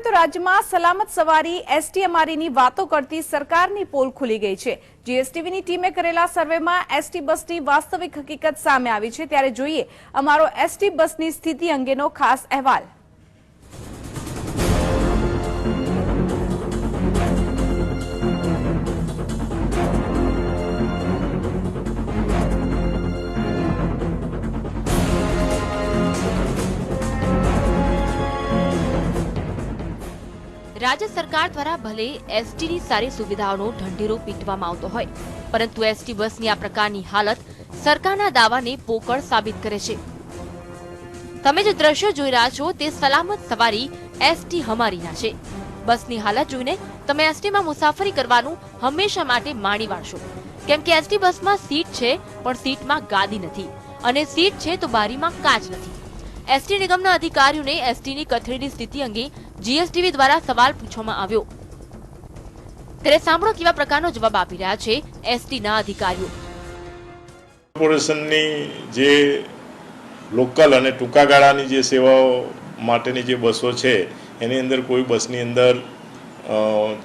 હવે તો રાજ્યમાં સલામત સવારી એસટીએમઆરઈની વાતો કરતી સરકારની પોલ ખુલી ગઈ છે। જીએસટીવીની ટીમે કરેલા સર્વેમાં એસટી બસની વાસ્તવિક હકીકત સામે આવી છે। ત્યારે જોઈએ અમારો એસટી બસની સ્થિતિ અંગેનો ખાસ અહેવાલ। राज्य सरकार द्वारा भले एसटी ની સારી સુવિધાઓનો ઢંઢેરો પીટવામાં આવતો હોય, પરંતુ એસટી બસની આ પ્રકારની હાલત સરકારના દાવાને પોકળ સાબિત કરે છે। તમે જે દ્રશ્યો જોઈ રહ્યા છો તે સલામત સવારી એસટી હમારીના છે। બસની હાલત જોઈને તમે એસટીમાં મુસાફરી કરવાનું હંમેશા માટે માણી વાળશો, કેમ કે એસટી બસમાં સીટ છે પણ સીટમાં ગાદી નથી, અને સીટ છે તો બારીમાં કાચ નથી। એસટી નિગમના અધિકારીઓને એસટીની કથળેલી સ્થિતિ અંગે જીએસટીવી દ્વારા સવાલ પૂછવામાં આવ્યો, ત્યારે સાંભળો કેવા પ્રકારનો જવાબ આપી રહ્યા છે એસટીના અધિકારીઓ। કોર્પોરેશનની જે લોકલ અને ટૂંકા ગાળાની જે સેવાઓ માટેની જે બસો છે એની અંદર કોઈ બસની અંદર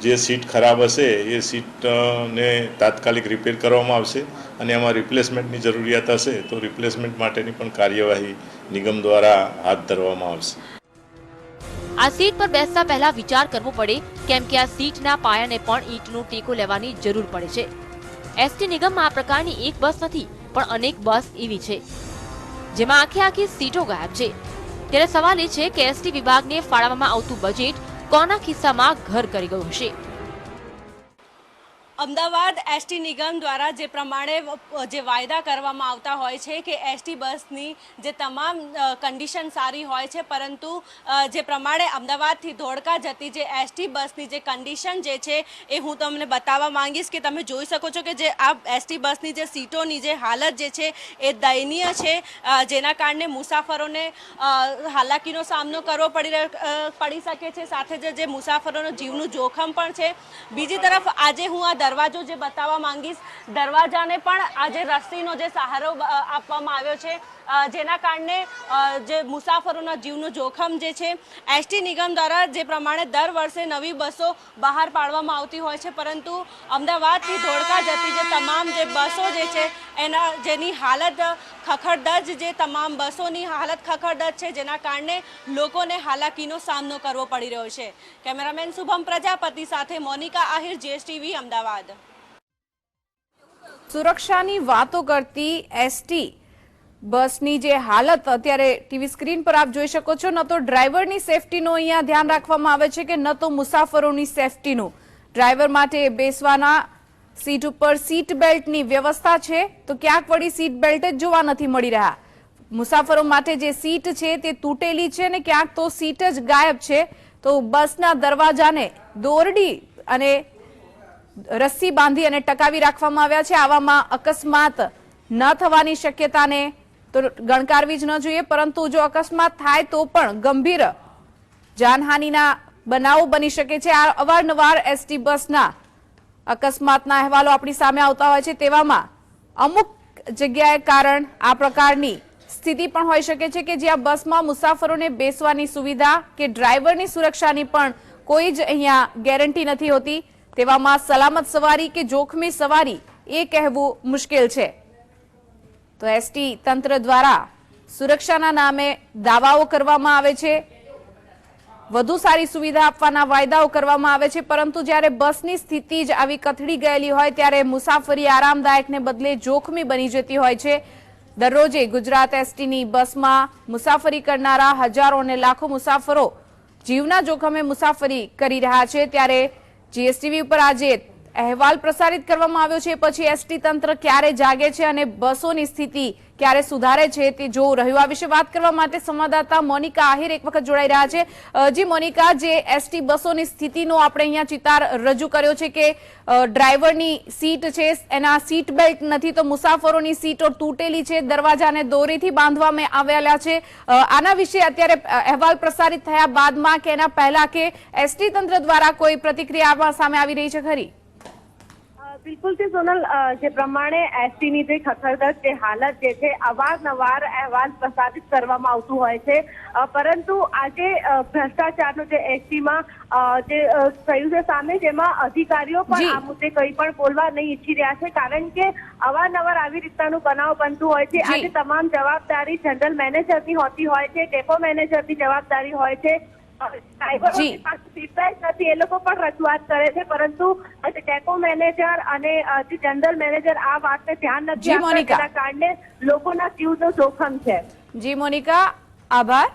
જે સીટ ખરાબ હશે એ સીટને તાત્કાલિક રિપેર કરવામાં આવશે, અને એમાં રિપ્લેસમેન્ટની જરૂરિયાત હશે તો રિપ્લેસમેન્ટ માટેની પણ કાર્યવાહી નિગમ દ્વારા હાથ ધરવામાં આવશે। આ સીટ પર બેસતા પહેલા વિચાર કરવો પડે, કેમ કે આ સીટના પાયાને પણ ઈંટનો ટેકો લેવાની જરૂર પડે છે। એસટી નિગમમાં આ પ્રકારની એક બસ નથી પણ અનેક બસ એવી છે જેમાં આખી સીટો ગાયબ છે। ત્યારે સવાલ એ છે કે એસટી વિભાગને ફાળવવામાં આવતું બજેટ કોના ખિસ્સામાં ઘર કરી ગયું હશે। અમદાવાદ એસટી નિગમ દ્વારા જે પ્રમાણે જે વાયદા કરવામાં આવતા હોય છે કે એસટી બસની જે તમામ કન્ડિશન સારી હોય છે, પરંતુ જે પ્રમાણે અમદાવાદથી ધોળકા જતી જે એસટી બસની જે કન્ડિશન જે છે એ હું તમને બતાવવા માંગીશ કે તમે જોઈ શકો છો કે જે આ એસટી બસની જે સીટોની જે હાલત જે છે એ દયનીય છે, જેના કારણે મુસાફરોને હાલાકીનો સામનો કરવો પડી શકે છે, સાથે જે મુસાફરોનો જીવનું જોખમ પણ છે। બીજી તરફ આજે હું આ દરવાજો જે બતાવવા માંગીશ, દરવાજાને પણ આજે રસ્સીનો જે સહારો આપવામાં આવ્યો છે, જેના કારણે જે મુસાફરોના જીવનું જોખમ જે છે એસટી નિગમ દ્વારા જે પ્રમાણે દર વર્ષે નવી બસો બહાર પાડવામાં આવતી હોય છે, પરંતુ અમદાવાદથી ધોળકા જતી જે તમામ જે બસો જે છે એના જેની હાલત ખખડધજ, જે તમામ બસોની હાલત ખખડધજ છે, જેના કારણે લોકોને હાલાકીનો સામનો કરવો પડી રહ્યો છે। કેમેરામેન શુભમ પ્રજાપતિ સાથે મોનિકા આહિર, જીએસટીવી, અમદાવાદ। સુરક્ષાની વાતો કરતી એસટી બસની જે હાલત અત્યારે ટીવી સ્ક્રીન પર આપ જોઈ શકો છો, ન તો ડ્રાઈવરની સેફટીનું અહીંયા ધ્યાન રાખવામાં આવે છે કે ન તો મુસાફરોની સેફટીનું। ડ્રાઈવર માટે બેસવાના સીટ ઉપર સીટ બેલ્ટની વ્યવસ્થા છે તો ક્યાંક વળી સીટ બેલ્ટ જ જોવા નથી મળી રહ્યા। મુસાફરો માટે જે સીટ છે તે તૂટેલી છે અને ક્યાંક તો સીટ જ ગાયબ છે, તો બસના દરવાજાને દોરડી અને રસ્સી બાંધી અને ટકાવી રાખવામાં આવ્યા છે। આવામાં અકસ્માત ન થવાની શક્યતાને તો ગણકારવી જ ન જોઈએ, પરંતુ જો અકસ્માત થાય તો પણ ગંભીર જાનહાનિના બનાવો બની શકે છે। આ અવારનવાર એસટી બસના અકસ્માતના અહેવાલો આપણી સામે આવતા હોય છે, તેવામાં અમુક જગ્યાએ કારણ આ પ્રકારની સ્થિતિ પણ હોઈ શકે છે કે જ્યાં બસમાં મુસાફરોને બેસવાની સુવિધા કે ડ્રાઈવરની સુરક્ષાની પણ કોઈ જ અહીંયા ગેરંટી નથી હોતી। તેવામાં સલામત સવારી કે જોખમી સવારી એ કહેવું મુશ્કેલ છે। તો એસટી તંત્ર દ્વારા સુરક્ષાના નામે દાવાઓ કરવામાં આવે છે, વધુ સારી સુવિધા આપવાના વાયદાઓ કરવામાં આવે છે, પરંતુ જ્યારે બસની સ્થિતિ જ આવી કથળી ગયેલી હોય ત્યારે મુસાફરી આરામદાયકને બદલે જોખમી બની જતી હોય છે। દરરોજે ગુજરાત એસટીની બસમાં મુસાફરી કરનારા હજારો અને લાખો મુસાફરો જીવના જોખમે મુસાફરી કરી રહ્યા છે, ત્યારે જીએસટીવી ઉપર આજે અહેવાલ પ્રસારિત કરવામાં આવ્યો છે, પછી એસટી તંત્ર ક્યારે જાગે છે અને બસોની સ્થિતિ ક્યારે સુધારે છે તે જોવું રહ્યું। આ વિશે વાત કરવા માટે સંવાદદાતા મોનિકા આહિર એક વખત જોડાઈ રહ્યા છે। જી મોનિકા, જે એસટી બસોની સ્થિતિનો આપણે અહીંયા ચિતાર રજૂ કર્યો છે કે ડ્રાઈવરની સીટ છે એના સીટ બેલ્ટ નથી, તો મુસાફરોની સીટો તૂટેલી છે, દરવાજાને દોરીથી બાંધવામાં આવેલા છે। આના વિશે અત્યારે અહેવાલ પ્રસારિત થયા બાદમાં કે એના પહેલા કે એસટી તંત્ર દ્વારા કોઈ પ્રતિક્રિયા સામે આવી રહી છે ખરી? બિલકુલથી સોનલ, જે પ્રમાણે એસટીની જે ખખડધજ જે હાલત જે છે અવારનવાર અહેવાલ પ્રસારિત કરવામાં આવતું હોય છે, પરંતુ આજે ભ્રષ્ટાચારનું જે એસટીમાં જે થયું છે સામે, જેમાં અધિકારીઓ પણ આ મુદ્દે કંઈ પણ બોલવા નહીં ઈચ્છી રહ્યા છે, કારણ કે અવારનવાર આવી રીતનાનું બનાવ બનતું હોય છે. આજે તમામ જવાબદારી જનરલ મેનેજરની હોતી હોય છે, ડેપો મેનેજરની જવાબદારી હોય છે. ડ્રાઈવરોની પાસે ફીડબેક નથી, એ લોકો પણ રજૂઆત કરે છે, પરંતુ ડેપો મેનેજર અને જે જનરલ મેનેજર આ વાતને ધ્યાન નથી આપતા, જેના કારણે લોકોના જીવનું જોખમ છે. જી મોનિકા, આભાર.